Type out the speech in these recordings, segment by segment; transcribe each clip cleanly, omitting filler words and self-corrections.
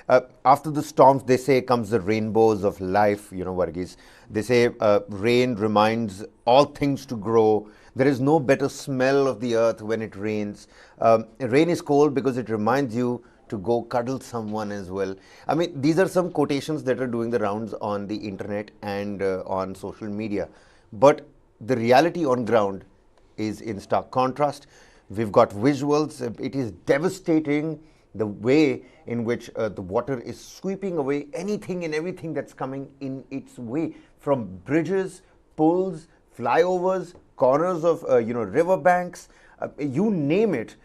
After the storms, they say, comes the rainbows of life, Varghese. They say rain reminds all things to grow. There is no better smell of the earth when it rains. Rain is cold because it reminds you to go cuddle someone as well. I mean, these are some quotations that are doing the rounds on the internet and on social media. But the reality on ground is in stark contrast. We've got visuals. It is devastating the way in which the water is sweeping away anything and everything that's coming in its way, from bridges, pulls, flyovers, corners of river banks, you name it.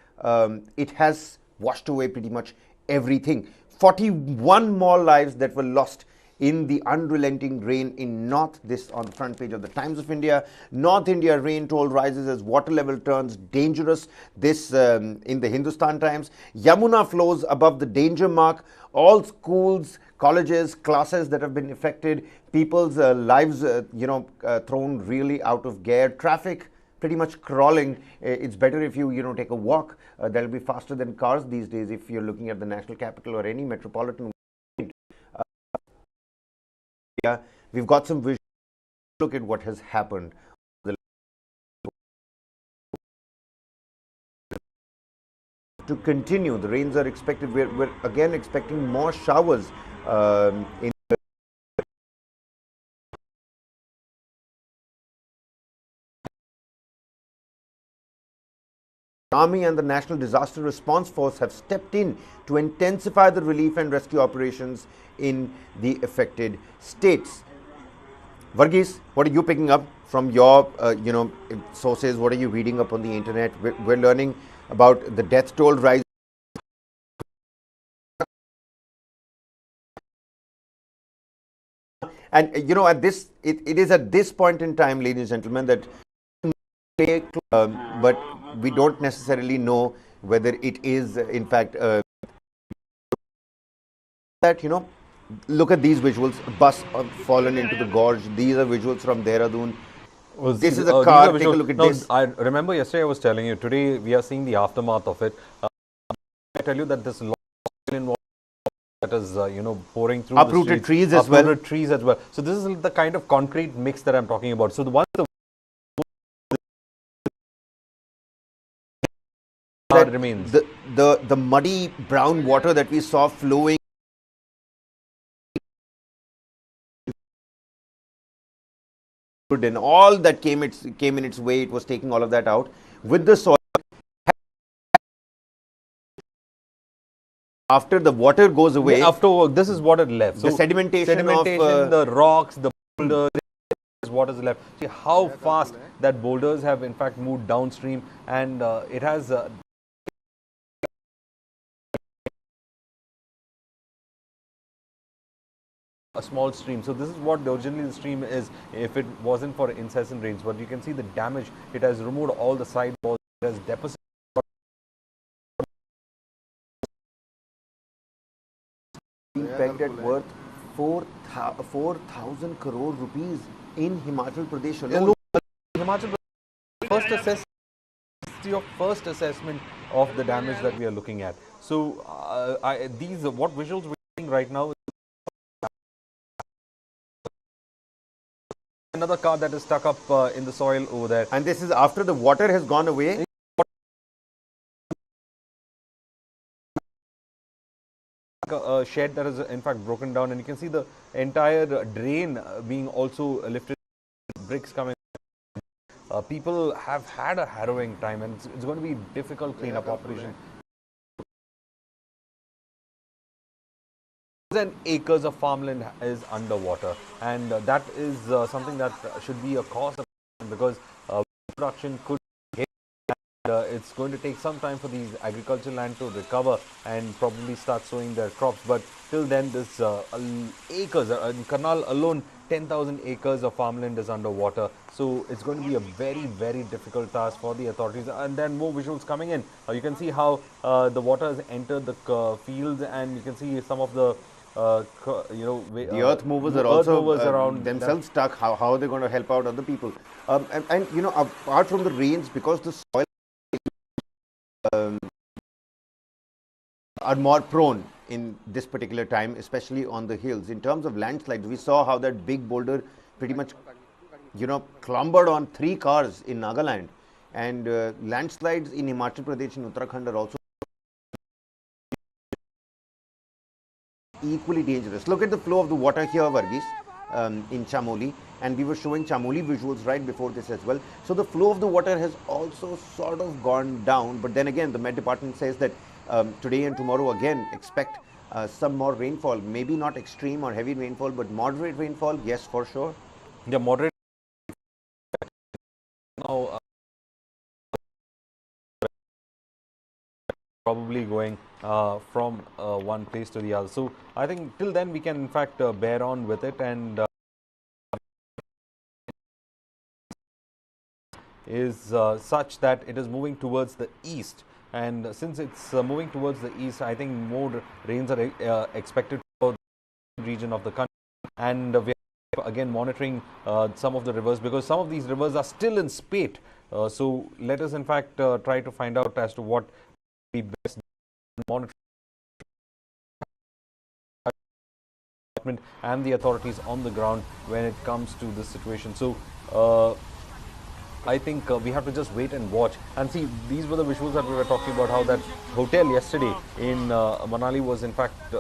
It has washed away pretty much everything. 41 more lives that were lost in the unrelenting rain in North. This on the front page of the Times of India. North India rain toll rises as water level turns dangerous. This in the Hindustan Times. Yamuna flows above the danger mark. All schools, colleges, classes that have been affected. People's lives, thrown really out of gear. Traffic pretty much crawling. It's better if you take a walk. That'll be faster than cars these days if you're looking at the national capital or any metropolitan. We've got some visual. Look at what has happened. To continue, the rains are expected. We're again expecting more showers in the Army and the National Disaster Response Force have stepped in to intensify the relief and rescue operations in the affected states. Varghese, what are you picking up from your sources? What are you reading up on the internet? We're learning about the death toll rise. And at this, it is at this point in time, ladies and gentlemen, that but we don't necessarily know whether it is in fact that look at these visuals. A bus fallen into the gorge. These are visuals from Dehradun. This is a car. Take a look at this. I remember yesterday I was telling you. Today we are seeing the aftermath of it. I tell you that this that is pouring through uprooted trees as well. Uprooted trees as well. So this is the kind of concrete mix that I'm talking about. So the one that remains, the muddy brown water that we saw flowing, and all that came in its way, it was taking all of that out with the soil. After the water goes away, after this is what it left. So the sedimentation of the rocks, the boulders, is what is left. See how fast that boulders have in fact moved downstream, and it has a small stream. So this is what originally the stream is if it wasn't for incessant rains. But you can see the damage. It has removed all the side walls. It has deposited pegged at worth 4,000 crore rupees in Himachal Pradesh alone. Himachal Pradesh, your first assessment of the damage that we are looking at. So what visuals we're seeing right now. Another car that is stuck up in the soil over there. And this is after the water has gone away. A shed that is in fact broken down, and you can see the entire drain being also lifted, bricks coming. People have had a harrowing time, and it's going to be a difficult cleanup operation. And acres of farmland is underwater, and that is something that should be a cause of because production could hit, and it's going to take some time for these agricultural land to recover and probably start sowing their crops. But till then, this acres in Karnal alone, 10,000 acres of farmland is underwater. So it's going to be a very, very difficult task for the authorities. And then more visuals coming in. You can see how the water has entered the fields, and you can see some of the the earth movers are also around themselves stuck. How are they going to help out other people? And apart from the rains, because the soil are more prone in this particular time, especially on the hills. In terms of landslides, we saw how that big boulder pretty much, clombered on 3 cars in Nagaland. And landslides in Himachal Pradesh and Uttarakhand are also equally dangerous. Look at the flow of the water here, Varghese, in Chamoli, and we were showing Chamoli visuals right before this as well. So the flow of the water has also sort of gone down, but then again, the Met Department says that today and tomorrow again expect some more rainfall. Maybe not extreme or heavy rainfall, but moderate rainfall, yes, for sure. Yeah, moderate. Now, probably going from one place to the other. So I think till then we can in fact bear on with it, and is such that it is moving towards the east. And since it's moving towards the east, I think more rains are expected for the region of the country. And we are again monitoring some of the rivers, because some of these rivers are still in spate. So let us in fact try to find out as to what be best monitoring and the authorities on the ground when it comes to this situation. So I think we have to just wait and watch and see. These were the visuals that we were talking about, how that hotel yesterday in Manali was in fact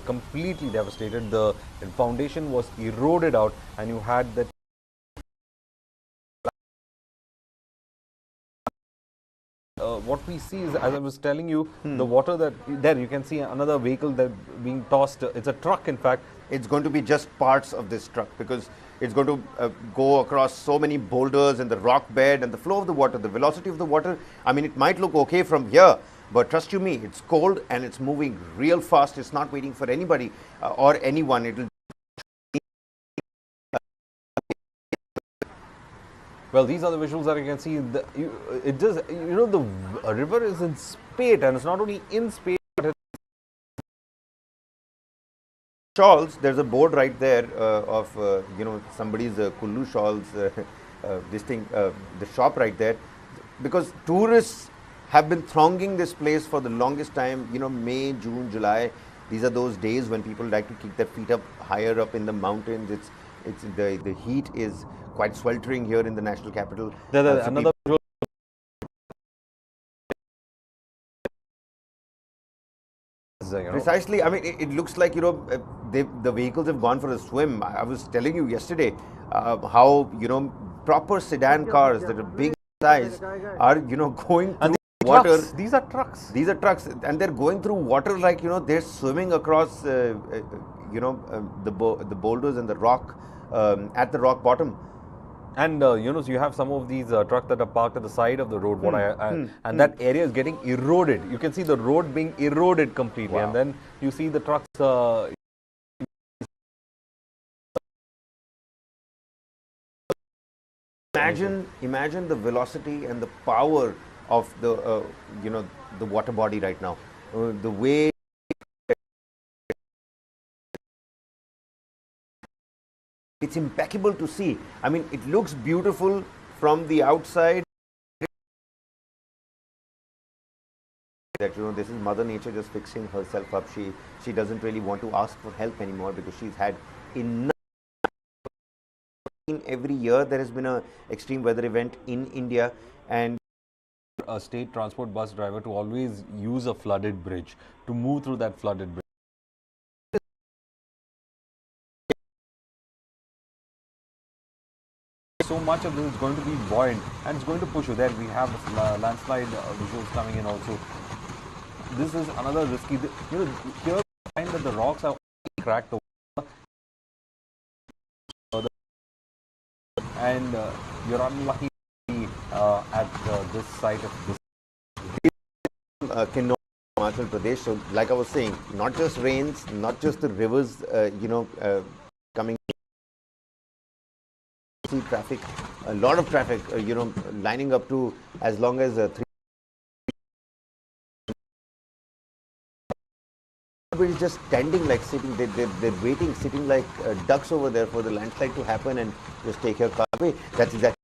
completely devastated. The foundation was eroded out, and you had that what we see is, as I was telling you, the water that there you can see another vehicle that being tossed. It's a truck, in fact. It's going to be just parts of this truck, because it's going to go across so many boulders and the rock bed and the flow of the water, the velocity of the water. I mean, it might look okay from here, but trust you me, it's cold and it's moving real fast. It's not waiting for anybody or anyone. It'll. Well, these are the visuals that you can see. It does, the river is in spate, and it's not only in spate, but it's Shawls. There's a board right there of somebody's Kullu shawls. This thing, the shop right there, because tourists have been thronging this place for the longest time. May, June, July. These are those days when people like to keep their feet up higher up in the mountains. It's the heat is quite sweltering here in the national capital. another visual. Precisely. I mean, it looks like the vehicles have gone for a swim. I was telling you yesterday how proper sedan cars that are big size are going through water. These are trucks. These are trucks, and they're going through water like they're swimming across the boulders and the rock at the rock bottom. And so you have some of these trucks that are parked at the side of the road. And that area is getting eroded. You can see the road being eroded completely, wow. And then you see the trucks. Imagine the velocity and the power of the the water body right now. The way. It's impeccable to see. I mean, it looks beautiful from the outside. That this is Mother Nature just fixing herself up. She doesn't really want to ask for help anymore, because she's had enough. Every year there has been an extreme weather event in India, and a state transport bus driver to always use a flooded bridge to move through that flooded bridge. So much of this is going to be buoyant, and it's going to push you. There we have the landslide visuals coming in also. This is another risky. Here you find that the rocks are cracked over, and you're unlucky at this site of this. Himachal Pradesh. So, like I was saying, not just rains, not just the rivers, coming. See traffic, a lot of traffic, lining up to as long as 3. Everybody's just standing, like sitting. They're waiting, sitting like ducks over there for the landslide to happen and just take your car away. That's exactly.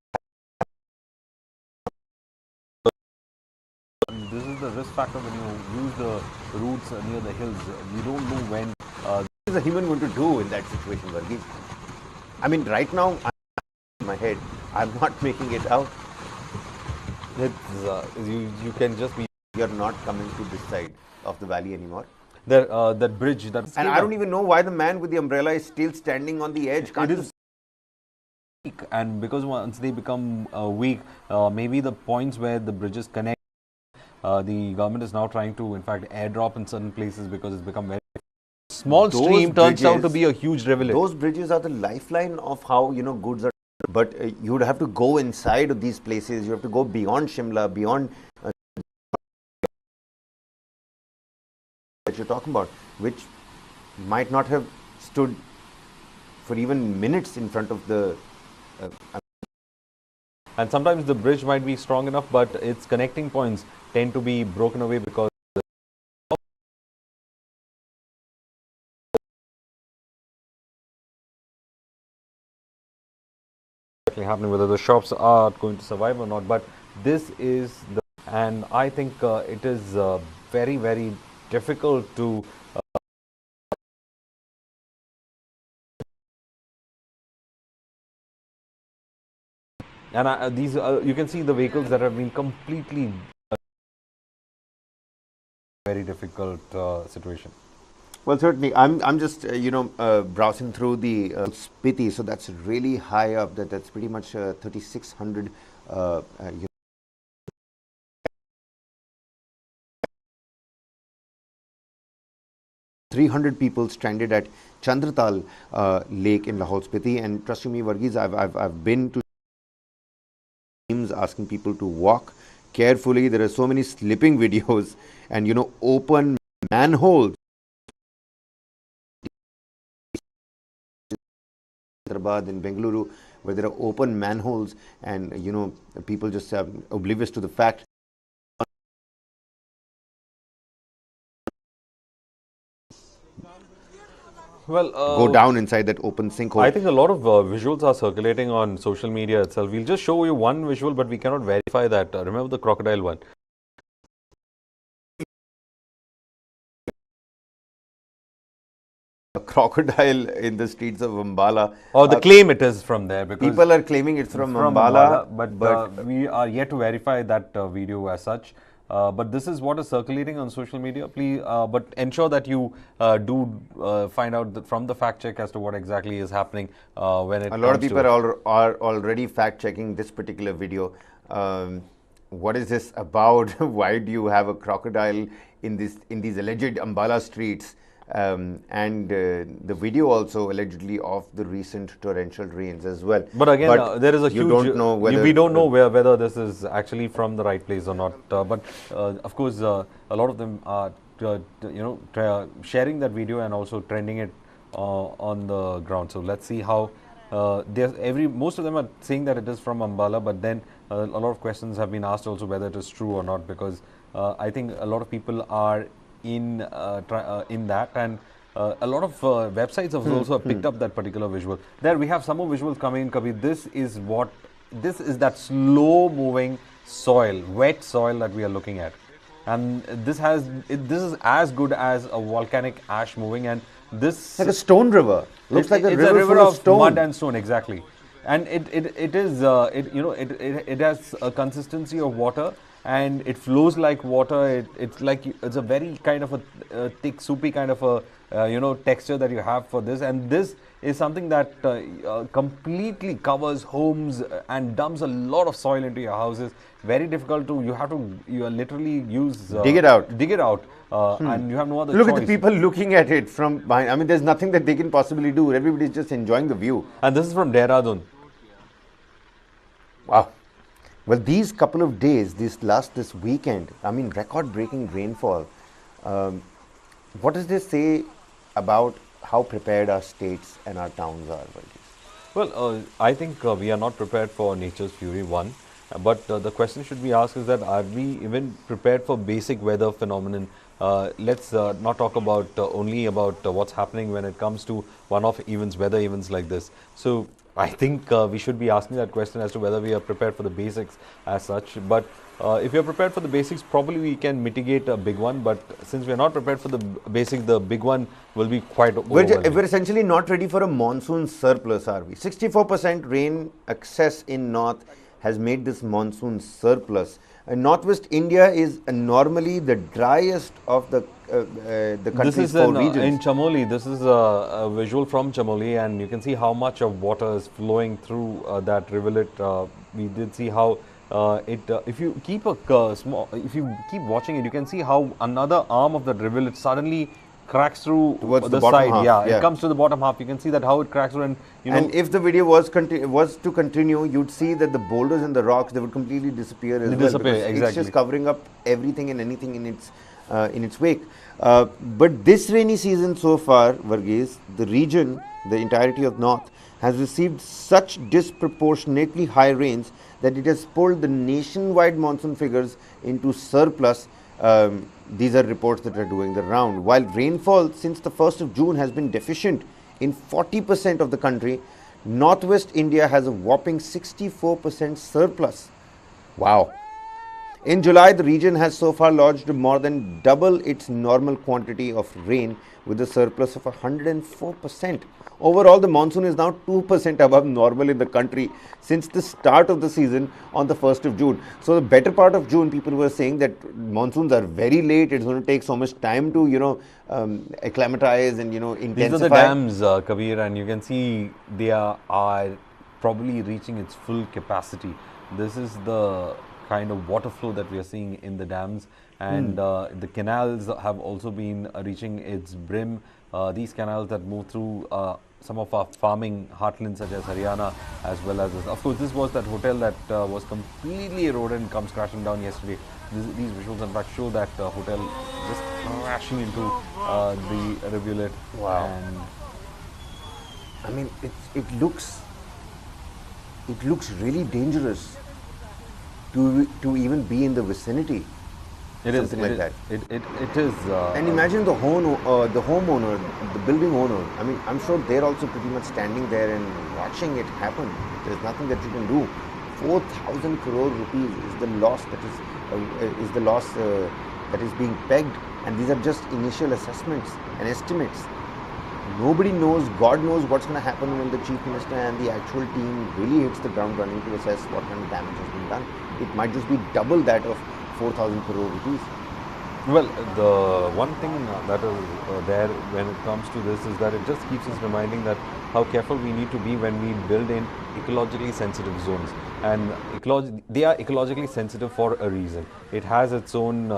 This is the a risk factor when you use the routes near the hills. You don't know when. What is a human going to do in that situation, Varghese? I mean, right now, in my head, I'm not making it out. You can just be. You're not coming to this side of the valley anymore. There, that bridge. And I don't even know why the man with the umbrella is still standing on the edge. It is weak, and because once they become weak, maybe the points where the bridges connect, the government is now trying to, in fact, airdrop in certain places because it's become very small. Those stream turns out to bridges- be a huge rivulet. Those bridges are the lifeline of how, goods are. But you would have to go inside of these places. You have to go beyond Shimla, beyond that you're talking about, which might not have stood for even minutes in front of the. And sometimes the bridge might be strong enough, but its connecting points tend to be broken away because happening, whether the shops are going to survive or not. But this is the, and I think it is very, very difficult to and these you can see the vehicles that have been completely very difficult situation. Well, certainly, I'm just browsing through the Spiti, so that's really high up. That's pretty much 3,600. 300 people stranded at Chandratal Lake in Lahore Spiti, and trust me, Varghese, I've been to teams asking people to walk carefully. There are so many slipping videos, and open manholes. Hyderabad in Bengaluru, where there are open manholes, and people just are oblivious to the fact. Well, go down inside that open sinkhole. I think a lot of visuals are circulating on social media itself. We'll just show you one visual, but we cannot verify that. Remember the crocodile one? A crocodile in the streets of Ambala. Or the claim it is from there, because people are claiming it's from Ambala, but we are yet to verify that video as such. But this is what is circulating on social media. Please, but ensure that you do find out from the fact check as to what exactly is happening when it. A lot of people are already fact checking this particular video. What is this about? Why do you have a crocodile in these alleged Ambala streets? And the video also allegedly of the recent torrential rains as well. But again, there is a huge. Don't know whether we don't know whether this is actually from the right place or not. But of course, a lot of them are sharing that video and also trending it on the ground. So let's see how. Most of them are saying that it is from Ambala, but then a lot of questions have been asked also whether it is true or not, because I think a lot of people are in that, and a lot of websites have also picked up that particular visual. There we have some more visuals coming in, Kabir. This is that slow moving soil, wet soil that we are looking at, and this is as good as a volcanic ash moving, and this like a stone river. Looks like a it's river a river full of stone. mud and stone, exactly. And it has a consistency of water, and it flows like water. It's a very kind of a thick, soupy kind of a texture that you have for this, and this is something that completely covers homes and dumps a lot of soil into your houses. Very difficult to. You are literally use dig it out, and you have no other Look choice. at the people looking at it from behind. I mean, there's nothing that they can possibly do. Everybody's just enjoying the view. And this is from Dehradun. Wow. Well, these couple of days, this weekend, I mean, record-breaking rainfall. What does this say about how prepared our states and our towns are? Well, I think we are not prepared for nature's fury, one. But the question should be asked is that are we even prepared for basic weather phenomenon? Let's not talk about only about what's happening when it comes to one-off events, weather events like this. So I think we should be asking that question as to whether we are prepared for the basics as such. But If you're prepared for the basics, probably we can mitigate a big one. But since we're not prepared for the basics, the big one will be quite overwhelming. We're essentially not ready for a monsoon surplus, are we? 64% rain excess in north has made this monsoon surplus. Northwest India is normally the driest of the country's four regions. In Chamoli. This is a visual from Chamoli, and you can see how much of water is flowing through that rivulet. We did see how if you keep if you keep watching it, you can see how another arm of the rivulet suddenly cracks through towards the bottom side. half, Yeah, it comes to the bottom half. You can see that how it cracks through, and you know. And if the video was to continue, you'd see that the boulders and the rocks, they would completely disappear as well. Disappear, because exactly. It's just covering up everything and anything in its wake. But this rainy season so far, Varghese, the region, the entirety of North, has received such disproportionately high rains that it has pulled the nationwide monsoon figures into surplus. These are reports that are doing the round. While rainfall since the 1st of June has been deficient in 40% of the country, Northwest India has a whopping 64% surplus. Wow. In July, the region has so far lodged more than double its normal quantity of rain with a surplus of 104%. Overall, the monsoon is now 2% above normal in the country since the start of the season on the 1st of June. So, the better part of June, people were saying that monsoons are very late. It's going to take so much time to, acclimatize and, intensify. These are the dams, Kabir, and you can see they are probably reaching its full capacity. This is the kind of water flow that we are seeing in the dams, and the canals have also been reaching its brim. These canals that move through some of our farming heartlands such as Haryana, as well as this. Of course, this was that hotel that was completely eroded and comes crashing down yesterday. These visuals in fact show that hotel just crashing into the rivulet. Wow. And I mean, it looks really dangerous to even be in the vicinity. It is something like that. It is. And imagine the homeowner, the building owner. I mean, I'm sure they're also pretty much standing there and watching it happen. There's nothing that you can do. 4,000 crore rupees is the loss that is being pegged, and these are just initial assessments and estimates. Nobody knows. God knows what's going to happen when the chief minister and the actual team really hits the ground running to assess what kind of damage has been done. It might just be double that of 4,000 crore rupees. Well, the one thing that is there when it comes to this is that it just keeps us reminding that how careful we need to be when we build in ecologically sensitive zones. And they are ecologically sensitive for a reason. It has its own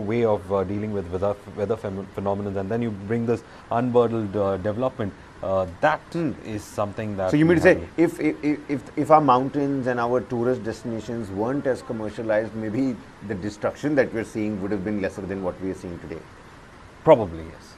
way of dealing with weather phenomena, and then you bring this unbridled development. That is something that. So you mean to say, if our mountains and our tourist destinations weren't as commercialized, maybe the destruction that we're seeing would have been lesser than what we are seeing today? Probably yes.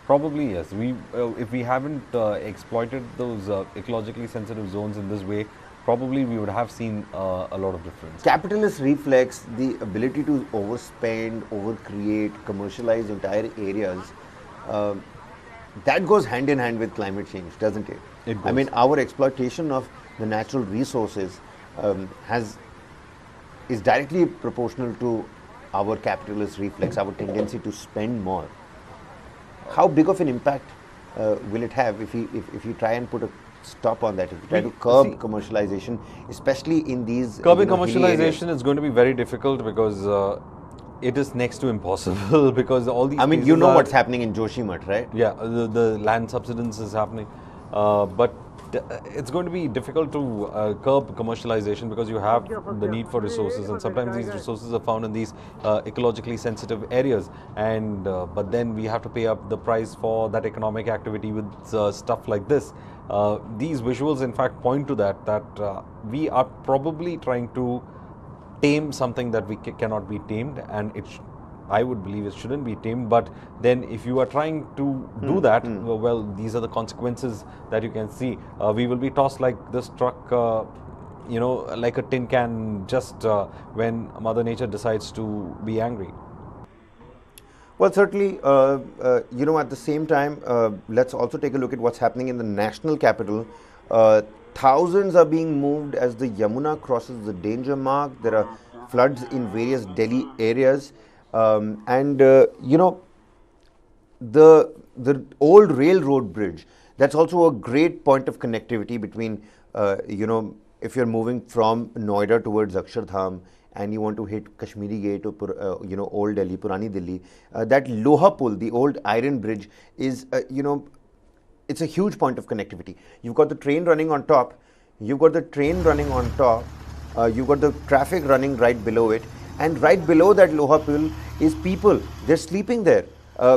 Probably yes. If we haven't exploited those ecologically sensitive zones in this way, probably we would have seen a lot of difference. Capitalist reflex, the ability to overspend, overcreate, commercialize entire areas. That goes hand in hand with climate change, doesn't it? It goes. I mean, our exploitation of the natural resources is directly proportional to our capitalist reflex, our tendency to spend more. How big of an impact will it have if you try and put a stop on that, if you try to curb commercialization, especially in these curbing commercialization is going to be very difficult because it is next to impossible because all these. I mean, you know what's happening in Joshimath, right? Yeah, the land subsidence is happening, but it's going to be difficult to curb commercialization because you have the need for resources, and sometimes these resources are found in these ecologically sensitive areas, and but then we have to pay up the price for that economic activity with stuff like this. These visuals in fact point to that we are probably trying to tame something that we cannot be tamed, and I would believe it shouldn't be tamed. But then if you are trying to do that, well, these are the consequences that you can see. We will be tossed like this truck, like a tin can, just when Mother Nature decides to be angry. Well, certainly, at the same time, let's also take a look at what's happening in the national capital. thousands are being moved as the Yamuna crosses the danger mark. There are floods in various Delhi areas, and the old railroad bridge. That's also a great point of connectivity between, if you're moving from Noida towards Akshardham and you want to hit Kashmiri Gate or Old Delhi, Purani Delhi. That Loha Pul, the old iron bridge, is it's a huge point of connectivity. You've got the train running on top. You've got the train running on top. You've got the traffic running right below it, and right below that Loha Pul is people. They're sleeping there.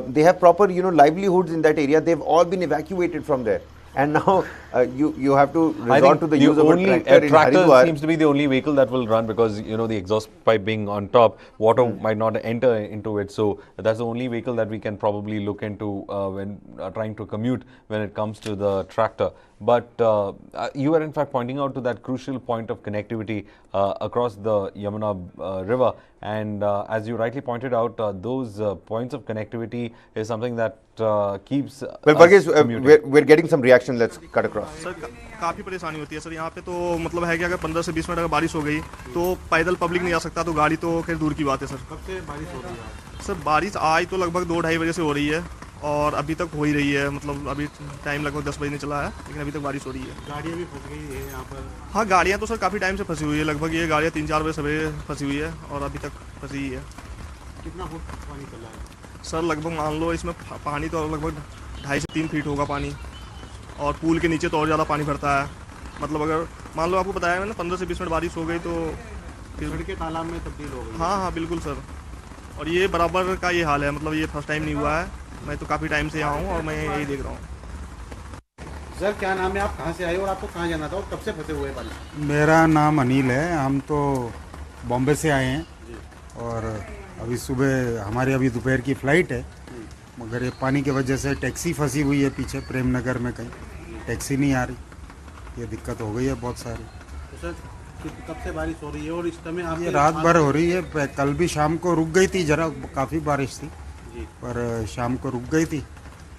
They have proper, livelihoods in that area. They've all been evacuated from there, and now you have to resort to the use of a tractor in Haridwar. Seems to be the only vehicle that will run because the exhaust pipe being on top, water might not enter into it. So that's the only vehicle that we can probably look into when trying to commute when it comes to the tractor. But you were in fact pointing out to that crucial point of connectivity across the Yamuna river, and as you rightly pointed out, those points of connectivity is something that keeps. Well, Varghese, we're getting some reaction. Let's cut across. Sir काफ़ी परेशानी होती है sir यहाँ पे, तो मतलब है कि अगर 15 से 20 मिनट अगर बारिश हो गई तो पैदल पब्लिक नहीं आ सकता, तो गाड़ी तो खैर दूर की बात है सर। कब से बारिश हो रही है? सर बारिश आज तो लगभग 2-2:30 बजे से हो रही है और अभी तक हो ही रही है, मतलब अभी टाइम लगभग 10 बजे चला है, लेकिन अभी तक बारिश हो रही है। गाड़ियाँ भी फंस गई है यहाँ पर? हाँ, गाड़ियाँ तो सर काफ़ी टाइम से फंसी हुई है, लगभग ये गाड़ियाँ 3-4 बजे सवेरे फंसी हुई है और अभी तक फंसी ही है। कितना फुट पानी चल रहा है सर? लगभग मान लो इसमें पानी तो लगभग 2.5 से 3 फीट होगा पानी, और पुल के नीचे तो और ज़्यादा पानी भरता है। मतलब अगर मान लो आपको बताया मैंने 15 से 20 मिनट बारिश हो गई तो सड़कें तालाब में तब्दील हो गई। हाँ बिल्कुल सर, और ये बराबर का ये हाल है, मतलब ये फर्स्ट टाइम नहीं हुआ है, मैं तो काफ़ी टाइम से यहाँ हूँ और मैं यही देख रहा हूँ। सर क्या नाम है, आप कहाँ से आए और आपको कहाँ जाना था और कब से फंसे हुए हैं पानी? मेरा नाम अनिल है। हम तो बॉम्बे से आए हैं और अभी सुबह हमारी अभी दोपहर की फ़्लाइट है, मगर ये पानी की वजह से टैक्सी फंसी हुई है पीछे प्रेम नगर में, कहीं टैक्सी नहीं आ रही, ये दिक्कत हो गई है बहुत सारी। तो सर कब से बारिश हो रही है और इस समय आप? ये रात भर हो रही है, कल भी शाम को रुक गई थी, जरा काफ़ी बारिश थी पर शाम को रुक गई थी,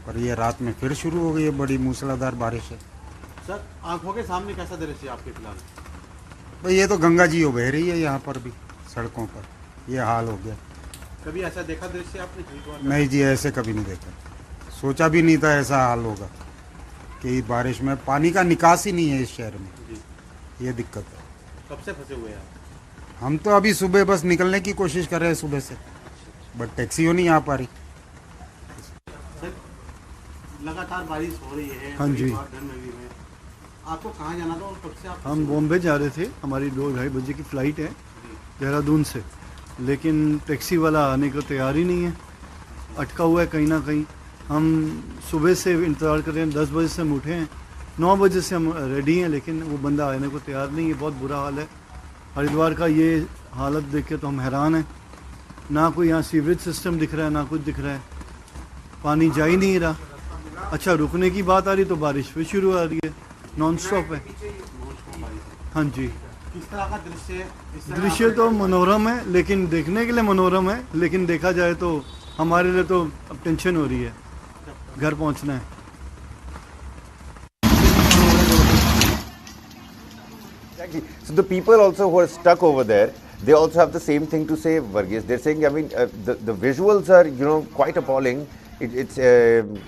पर ये रात में फिर शुरू हो गई है, बड़ी मूसलाधार बारिश है। सर आंखों के सामने कैसा दृश्य है आपके फिलहाल? भाई ये तो गंगा जी हो बह रही है यहाँ पर भी, सड़कों पर ये हाल हो गया। कभी ऐसा देखा दृश्य आपने? नहीं जी, ऐसे कभी नहीं देखा, सोचा भी नहीं था ऐसा हाल होगा कि बारिश में पानी का निकास ही नहीं है इस शहर में, ये दिक्कत है। कब से फंसे हुए हैं? हम तो अभी सुबह बस निकलने की कोशिश कर रहे हैं सुबह से, बट टैक्सी हो नहीं आ पा रही। सर लगातार बारिश हो रही है हाँ जी। आपको कहाँ जाना था और कब से आप? हम बॉम्बे जा रहे थे, हमारी 2-2:30 बजे की फ़्लाइट है देहरादून से, लेकिन टैक्सी वाला आने को तैयार ही नहीं है, अटका हुआ है कहीं ना कहीं। हम सुबह से इंतज़ार कर रहे हैं, 10 बजे से हम उठे हैं, 9 बजे से हम रेडी हैं, लेकिन वो बंदा आने को तैयार नहीं है। बहुत बुरा हाल है हरिद्वार का, ये हालत देख के तो हम हैरान हैं। ना कोई यहाँ सीवरेज सिस्टम दिख रहा है, ना कुछ दिख रहा है, पानी जा ही नहीं रहा। अच्छा रुकने की बात आ रही तो बारिश फिर शुरू आ रही है, नॉन स्टॉप है। हाँ जी, किस तरह का दृश्य है? दृश्य तो मनोरम है, लेकिन देखने के लिए मनोरम है, लेकिन देखा जाए तो हमारे लिए तो अब टेंशन हो रही है, घर पहुंचना है। Exactly. So the people also who are stuck over there, they also have the same thing to say, Varghese. They're saying, I mean, the visuals are, quite appalling. It's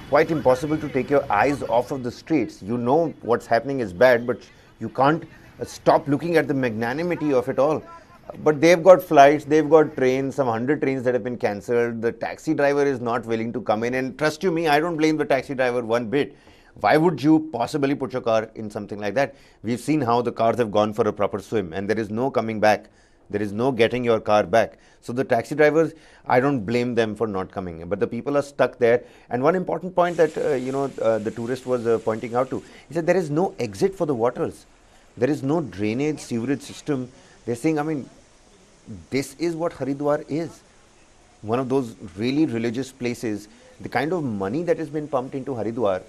quite impossible to take your eyes off of the streets. You know what's happening is bad, but you can't stop looking at the magnanimity of it all. But they've got flights, they've got trains, some 100 trains that have been cancelled. The taxi driver is not willing to come in. And trust you me, I don't blame the taxi driver one bit. Why would you possibly put your car in something like that? We've seen how the cars have gone for a proper swim and there is no coming back. There is no getting your car back. So the taxi drivers, I don't blame them for not coming. But the people are stuck there. And one important point that, the tourist was pointing out to, he said there is no exit for the waters. There is no drainage, sewerage system. They're saying, I mean, this is what Haridwar is. One of those really religious places. The kind of money that has been pumped into Haridwar,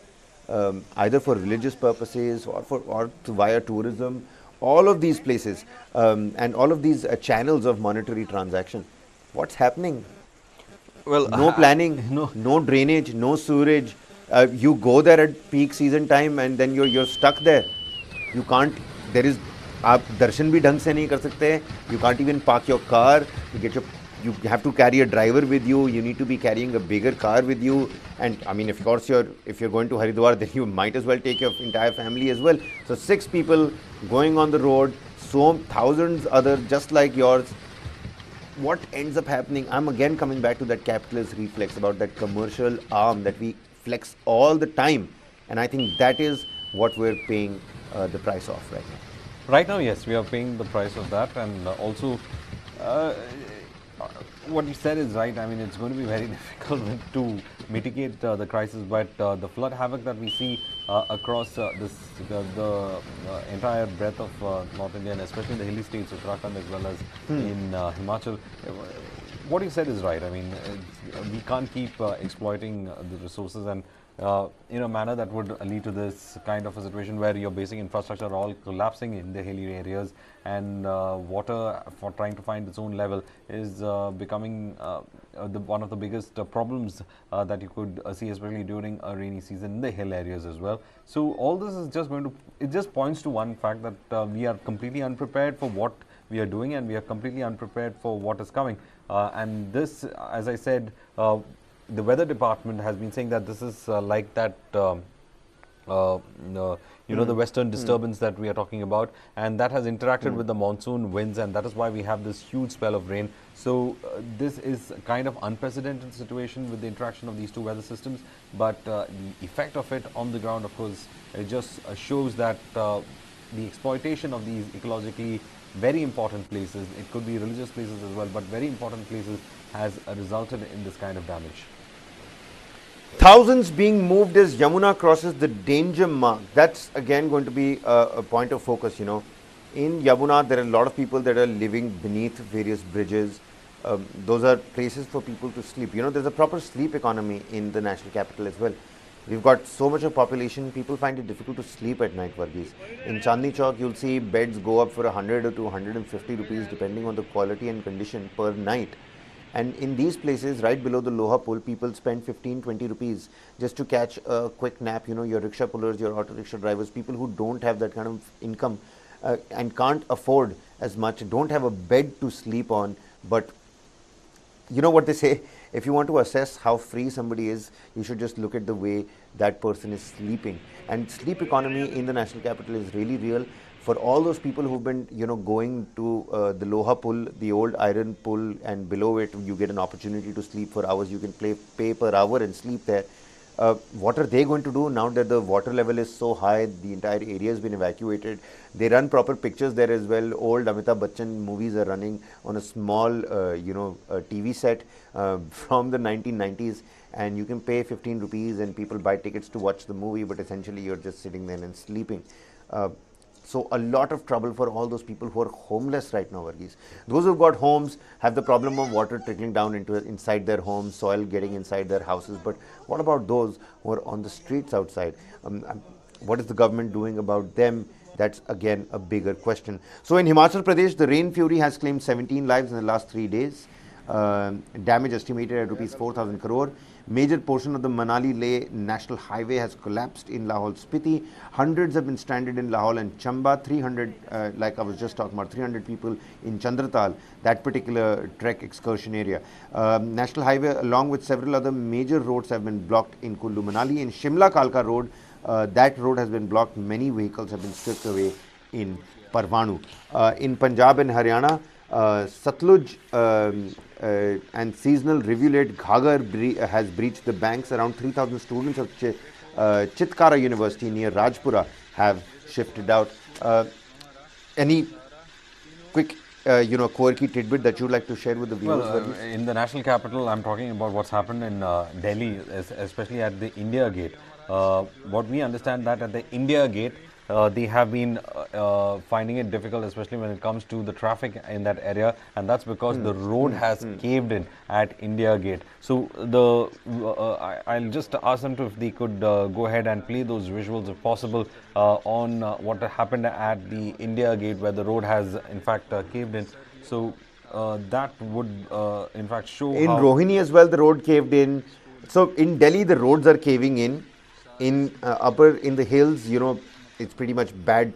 either for religious purposes or via tourism, all of these places and all of these channels of monetary transaction. What's happening? Well, No planning, no drainage, no sewerage. You go there at peak season time and then you're stuck there. You can't, there is, आप दर्शन भी ढंग से नहीं कर सकते. You can't even park your car. You have to carry a driver with you. You need to be carrying a bigger car with you. And I mean, of course, if you're going to Haridwar, then you might as well take your entire family as well. So 6 people going on the road, so thousands other just like yours. What ends up happening? I'm again coming back to that capitalist reflex about that commercial arm that we flex all the time, and I think that is what we're paying the price of right now. Right now, yes, we are paying the price of that, and also what you said is right. I mean, it's going to be very difficult to mitigate the crisis, but the flood havoc that we see across the entire breadth of North India, and especially in the hilly states, Uttarakhand as well as in Himachal, what you said is right. I mean, we can't keep exploiting the resources and in a manner that would lead to this kind of a situation where your basic infrastructure are all collapsing in the hilly areas, and water for trying to find its own level is becoming one of the biggest problems that you could see, especially during a rainy season in the hill areas as well. So all this is just going to, it just points to one fact that we are completely unprepared for what we are doing, and we are completely unprepared for what is coming. And this, as I said, the weather department has been saying that this is like that, the western disturbance that we are talking about, and that has interacted with the monsoon winds, and that is why we have this huge spell of rain. So this is a kind of unprecedented situation with the interaction of these two weather systems, but the effect of it on the ground, of course, it just shows that the exploitation of these ecologically very important places, it could be religious places as well, but very important places, has resulted in this kind of damage. Thousands being moved as Yamuna crosses the danger mark. That's again going to be a point of focus, In Yamuna, there are a lot of people that are living beneath various bridges. Those are places for people to sleep. There's a proper sleep economy in the national capital as well. We've got so much of population, people find it difficult to sleep at night, Varghese. In Chandni Chowk, you'll see beds go up for 100 or 250 rupees depending on the quality and condition per night. And in these places, right below the Loha Pull, people spend 15-20 rupees just to catch a quick nap. Your rickshaw pullers, your auto rickshaw drivers, people who don't have that kind of income and can't afford as much, don't have a bed to sleep on. But you know what they say, if you want to assess how free somebody is, you should just look at the way that person is sleeping. And sleep economy in the national capital is really real. For all those people who've been, going to the Loha Pull, the old iron pull, and below it, you get an opportunity to sleep for hours. You can pay per hour and sleep there. What are they going to do now that the water level is so high? The entire area has been evacuated. They run proper pictures there as well. Old Amitabh Bachchan movies are running on a small, TV set from the 1990s. And you can pay 15 rupees and people buy tickets to watch the movie, but essentially you're just sitting there and sleeping. So a lot of trouble for all those people who are homeless right now, Varghese. Those who've got homes have the problem of water trickling down inside their homes, soil getting inside their houses. But what about those who are on the streets outside? What is the government doing about them? That's again a bigger question. So in Himachal Pradesh, the rain fury has claimed 17 lives in the last 3 days. Damage estimated at rupees 4,000 crore. Major portion of the Manali-Leh National Highway has collapsed in Lahaul Spiti. Hundreds have been stranded in Lahaul and Chamba. 300, like I was just talking about, 300 people in Chandratal, that particular trek excursion area. National Highway, along with several other major roads, have been blocked in Kullu Manali. In Shimla-Kalka Road, that road has been blocked. Many vehicles have been stripped away in Parvanu. In Punjab and Haryana, Satluj and seasonal rivulet Ghagar has breached the banks. Around 3,000 students of Chitkara University near Rajpura have shifted out. Any quick, quirky tidbit that you'd like to share with the viewers? Well, in the national capital, I'm talking about what's happened in Delhi, especially at the India Gate. What we understand that at the India Gate, they have been finding it difficult, especially when it comes to the traffic in that area, and that's because the road has caved in at India Gate. So I'll just ask them if they could go ahead and play those visuals, if possible, on what happened at the India Gate, where the road has in fact caved in. So that would in fact show in Rohini as well, the road caved in. So in Delhi, the roads are caving in. In upper in the hills, it's pretty much bad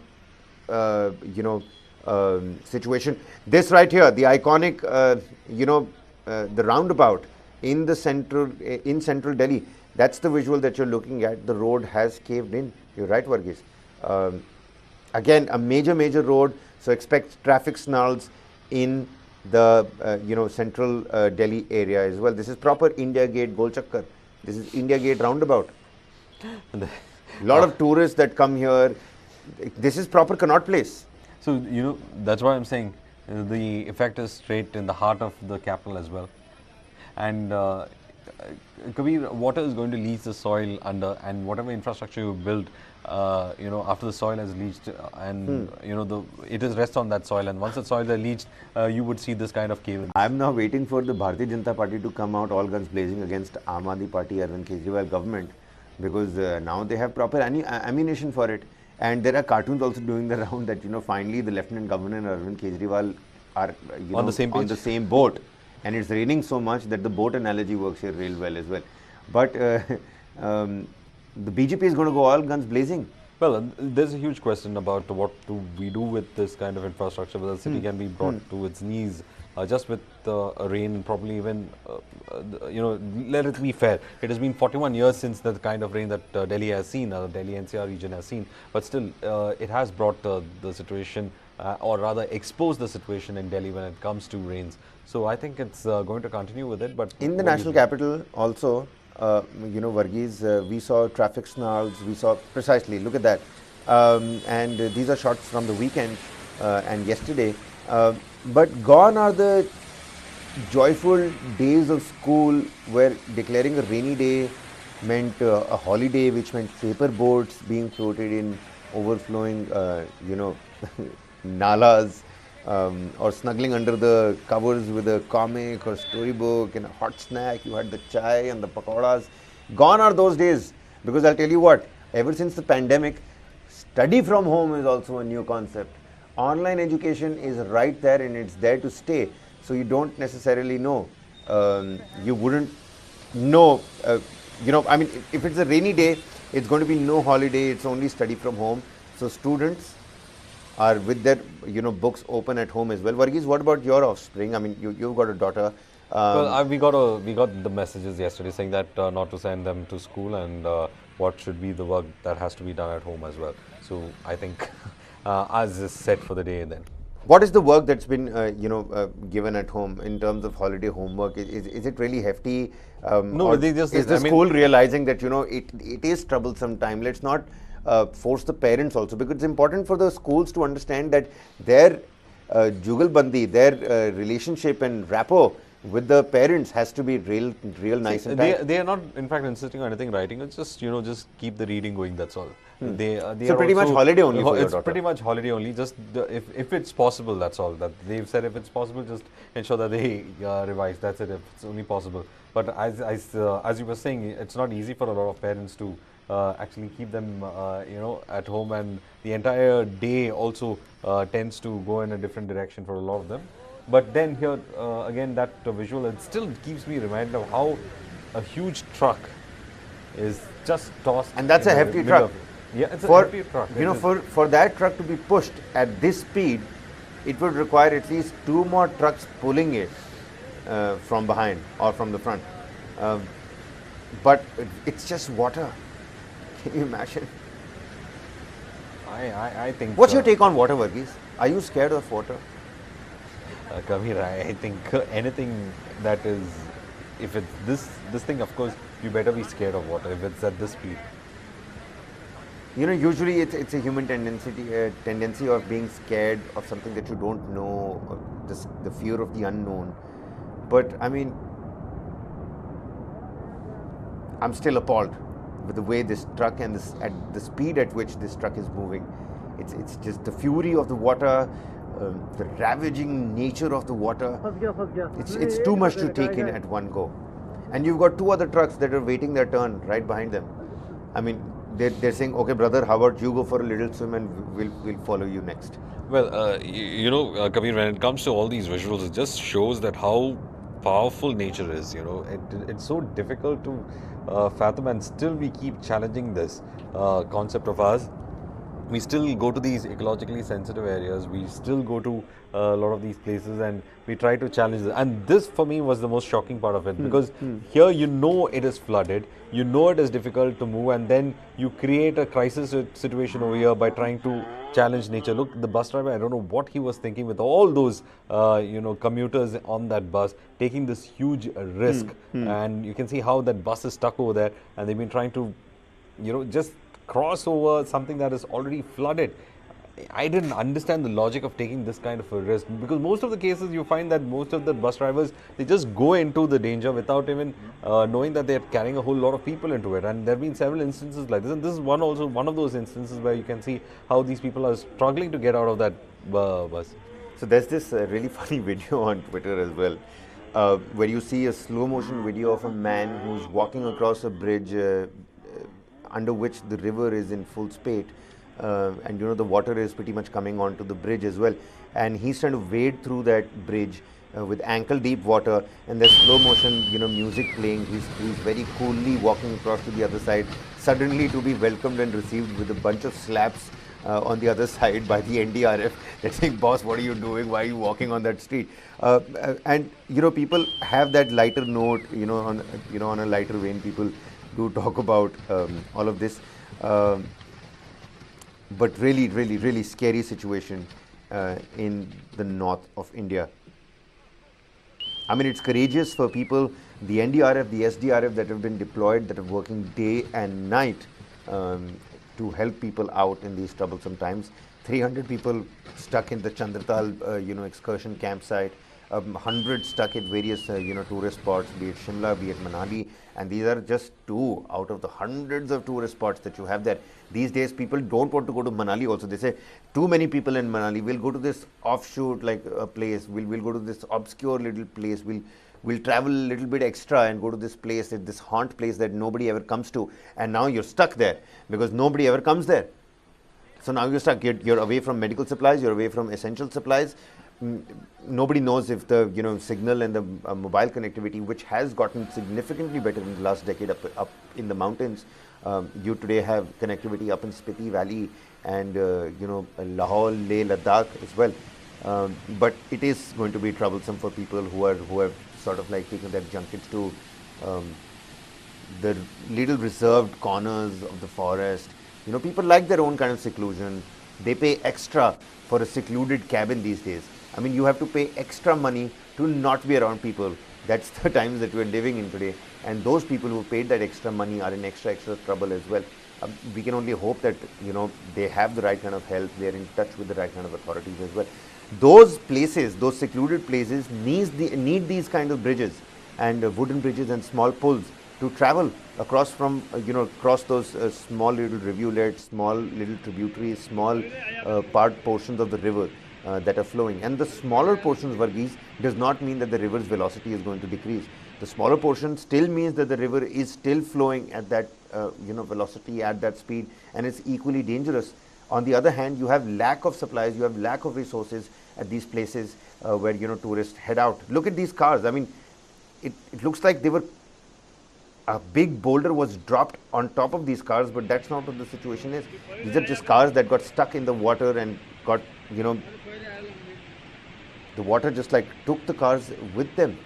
situation. This right here, the iconic, the roundabout in the central Delhi. That's the visual that you're looking at. The road has caved in. You're right, Varghese. Again, a major road. So expect traffic snarls in the central Delhi area as well. This is proper India Gate Gol Chakkar. This is India Gate roundabout. A lot of tourists that come here. This is proper Connaught Place. So, that's why I'm saying the effect is straight in the heart of the capital as well. And Kabir, water is going to leach the soil under, and whatever infrastructure you build, after the soil has leached, and it is rest on that soil. And once the soil is leached, you would see this kind of cave. I'm now waiting for the Bharatiya Janata Party to come out all guns blazing against Aam Aadmi Party, Arvind Kejriwal government, because now they have proper ammunition for it. And there are cartoons also doing the round that finally the Lieutenant Governor and Arvind Kejriwal are on the same page, on the same boat, and it's raining so much that the boat analogy works here real well as well. But the BJP is going to go all guns blazing. Well, there's a huge question about what do we do with this kind of infrastructure, whether the city can be brought to its knees just with rain, probably even, let it be fair. It has been 41 years since the kind of rain that Delhi has seen, Delhi NCR region has seen, but still it has brought the situation, or rather exposed the situation in Delhi when it comes to rains. So I think it's going to continue with it. But in the national capital also, Varghese, we saw traffic snarls, we saw precisely, look at that. And these are shots from the weekend and yesterday. But gone are the joyful days of school where declaring a rainy day meant a holiday, which meant paper boats being floated in overflowing, nalas, or snuggling under the covers with a comic or storybook and a hot snack. You had the chai and the pakoras. Gone are those days, because I'll tell you what, ever since the pandemic, study from home is also a new concept. Online education is right there and it's there to stay. So you don't necessarily know. You wouldn't know, if it's a rainy day, it's going to be no holiday, it's only study from home. So students are with their, books open at home as well. Varghese, what about your offspring? I mean, you've got a daughter. Well, we got the messages yesterday saying that not to send them to school, and what should be the work that has to be done at home as well. So I think ours is set for the day then. What is the work that's been given at home in terms of holiday homework? Is it really hefty? No, they just is the school realizing that it is troublesome time? Let's not force the parents also, because it's important for the schools to understand that their jugalbandi, their relationship and rapport with the parents has to be real nice and tight. They are not, in fact, insisting on anything writing. It's just just keep the reading going. That's all. They so pretty much holiday only for your it's daughter. Pretty much holiday only. Just if it's possible, that's all. That they've said, if it's possible, just ensure that they revise. That's it. If it's only possible. But as you were saying, it's not easy for a lot of parents to actually keep them at home, and the entire day also tends to go in a different direction for a lot of them. But then here again, that visual, it still keeps me reminded of how a huge truck is just tossed. And that's a hefty truck. Yeah, it's a hefty truck. For that truck to be pushed at this speed, it would require at least 2 more trucks pulling it from behind or from the front. But it's just water. Can you imagine? I think. What's your take on water, Varghese? Are you scared of water? Kabir, I think anything that is, if it's this thing, of course, you better be scared of water if it's at this speed. Usually it's a human tendency of being scared of something that you don't know, or the fear of the unknown. But I mean, I'm still appalled with the way this truck and at the speed at which this truck is moving. It's just the fury of the water, the ravaging nature of the water. It's too much to take in at one go. And you've got 2 other trucks that are waiting their turn right behind them. I mean, they're saying, okay, brother, how about you go for a little swim and we'll follow you next. Well, Kabir, when it comes to all these visuals, it just shows that how powerful nature is. It's so difficult to fathom, and still we keep challenging this concept of ours. we still go to these ecologically sensitive areas, we still go to a lot of these places and we try to challenge it. And this for me was the most shocking part of it, because here you know it is flooded, you know it is difficult to move, and then you create a crisis situation over here by trying to challenge nature. Look, the bus driver, I don't know what he was thinking with all those commuters on that bus taking this huge risk. And you can see how that bus is stuck over there, and they've been trying to just cross over something that is already flooded. I didn't understand the logic of taking this kind of a risk, because most of the cases you find that most of the bus drivers, they just go into the danger without even knowing that they're carrying a whole lot of people into it. And there have been several instances like this, and this is one of those instances where you can see how these people are struggling to get out of that bus. So there's this really funny video on Twitter as well, where you see a slow motion video of a man who's walking across a bridge under which the river is in full spate, and the water is pretty much coming onto the bridge as well, and he's trying to wade through that bridge with ankle deep water, and there's slow motion music playing. He's very coolly walking across to the other side, suddenly to be welcomed and received with a bunch of slaps on the other side by the NDRF. They're saying, "Boss, what are you doing? Why are you walking on that street?" And people have that lighter note, on a lighter vein. People do talk about all of this, but really scary situation in the north of India. I mean, it's courageous for people, the NDRF, the SDRF that have been deployed, that are working day and night to help people out in these troublesome times. 300 people stuck in the Chandratal excursion campsite, 100 stuck at various tourist spots, be it Shimla, be it Manali, and these are just 2 out of the hundreds of tourist spots that you have there. These days people don't want to go to Manali also. They say too many people in Manali, we'll go to this offshoot like a place, we'll go to this obscure little place, we'll travel a little bit extra and go to this place, this haunt place that nobody ever comes to, and now you're stuck there because nobody ever comes there. So now you're stuck, you're away from medical supplies, you're away from essential supplies. Nobody knows if the signal and the mobile connectivity, which has gotten significantly better in the last decade up in the mountains. You today have connectivity up in Spiti Valley and Lahore, Leh, Ladakh as well. But it is going to be troublesome for people who have sort of like taken their junkets to the little reserved corners of the forest. People like their own kind of seclusion. They pay extra for a secluded cabin these days. I mean, you have to pay extra money to not be around people. That's the times that we're living in today. And those people who paid that extra money are in extra trouble as well. We can only hope that, they have the right kind of help. They're in touch with the right kind of authorities as well. Those places, those secluded places need these kind of bridges and wooden bridges and small pulls to travel across from, across those small little rivulets, small little tributaries, small portions of the river that are flowing. And the smaller portions, Varghese, does not mean that the river's velocity is going to decrease. The smaller portion still means that the river is still flowing at that velocity, at that speed, and it's equally dangerous. On the other hand, you have lack of supplies, you have lack of resources at these places where tourists head out. Look at these cars. I mean, it looks like a big boulder was dropped on top of these cars, but that's not what the situation is. These are just cars that got stuck in the water and got, the water just like took the cars with them.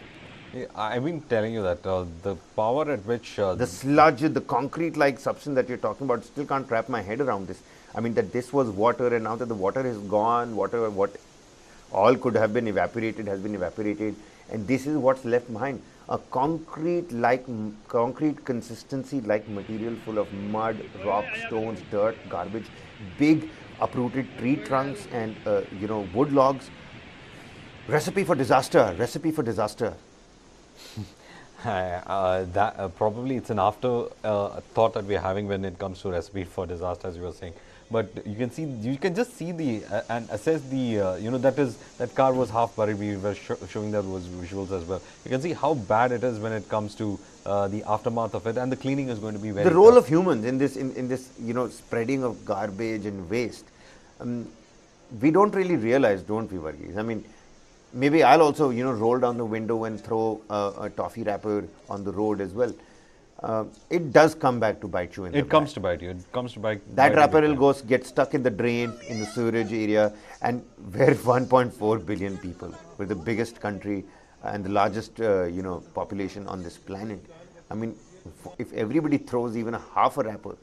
I've been telling you that the power at which the sludge, the concrete-like substance that you're talking about, still can't wrap my head around this. I mean, that this was water, and now that the water is gone, what all could have been evaporated has been evaporated, and this is what's left behind. A concrete consistency-like material full of mud, rock, stones, dirt, garbage, big uprooted tree trunks, and wood logs. Recipe for disaster. Recipe for disaster. Probably it's an after thought that we're having when it comes to recipe for disaster, as you were saying. But you can just see and assess the that car was half buried. We were showing that was visuals as well. You can see how bad it is when it comes to the aftermath of it, and the cleaning is going to be very the role tough. of humans in this spreading of garbage and waste. We don't really realize, don't we, Varghese? I mean, maybe I'll also roll down the window and throw a toffee wrapper on the road as well. it does come back to bite you in the It comes to bite you. It comes to bite. that bite you rapper big will time. go get stuck in the drain in the sewerage area, and we're 1.4 billion people. We're the biggest country and the largest population on this planet. I mean, if everybody throws even a half a rapper,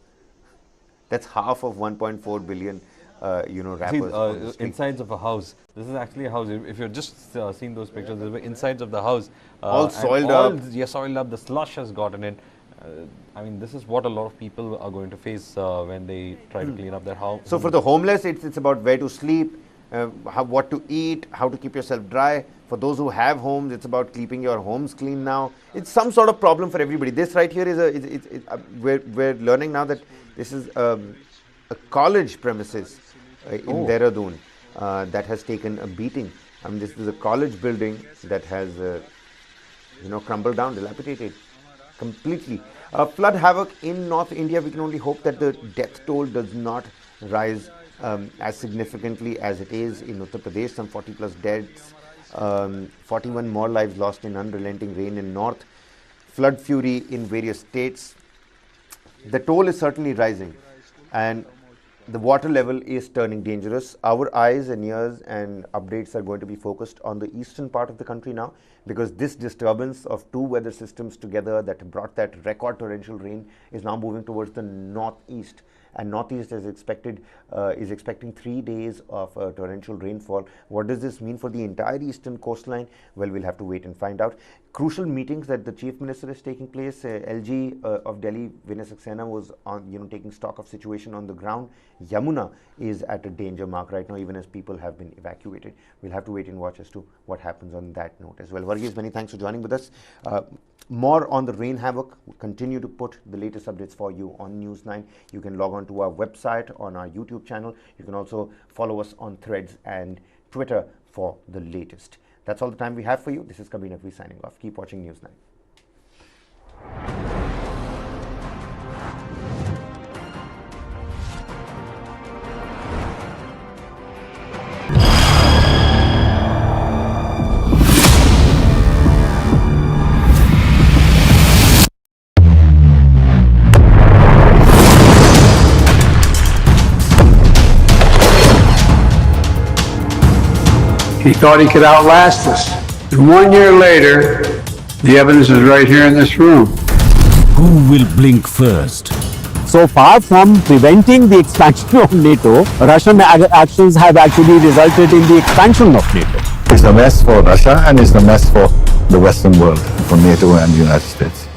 that's half of 1.4 billion See, rappers on the street. insides of a house. This is actually a house. If you've just seen those pictures, there's the insides of the house. All and soiled all, up. Yeah, soiled up. The slush has gotten in. I mean, this is what a lot of people are going to face when they try to clean up their house. So for the homeless, it's about where to sleep, what to eat, how to keep yourself dry. For those who have homes, it's about keeping your homes clean now. It's some sort of problem for everybody. This right here is we're learning now that this is a college premises in Dehradun that has taken a beating. I mean, this is a college building that has crumbled down, dilapidated completely. Flood havoc in North India. We can only hope that the death toll does not rise as significantly as it is in Uttar Pradesh. Some 40 plus deaths, 41 more lives lost in unrelenting rain in north. Flood fury in various states. The toll is certainly rising, and the water level is turning dangerous. Our eyes and ears and updates are going to be focused on the eastern part of the country now, because this disturbance of two weather systems together that brought that record torrential rain is now moving towards the northeast. And northeast is expecting 3 days of torrential rainfall. What does this mean for the entire eastern coastline? Well, we'll have to wait and find out. Crucial meetings that the chief minister is taking place. LG of Delhi, Vinay Saxena, was on taking stock of situation on the ground. Yamuna is at a danger mark right now, even as people have been evacuated. We'll have to wait and watch as to what happens on that note as well. Varghese, many thanks for joining with us. More on the rain havoc. We'll continue to put the latest updates for you on News9. You can log on to our website, on our YouTube channel. You can also follow us on Threads and Twitter for the latest. That's all the time we have for you. This is Kabir Naqvi signing off. Keep watching News9. He thought he could outlast us. And 1 year later, the evidence is right here in this room. Who will blink first? So far from preventing the expansion of NATO, Russian actions have actually resulted in the expansion of NATO. It's a mess for Russia and it's a mess for the Western world, for NATO and the United States.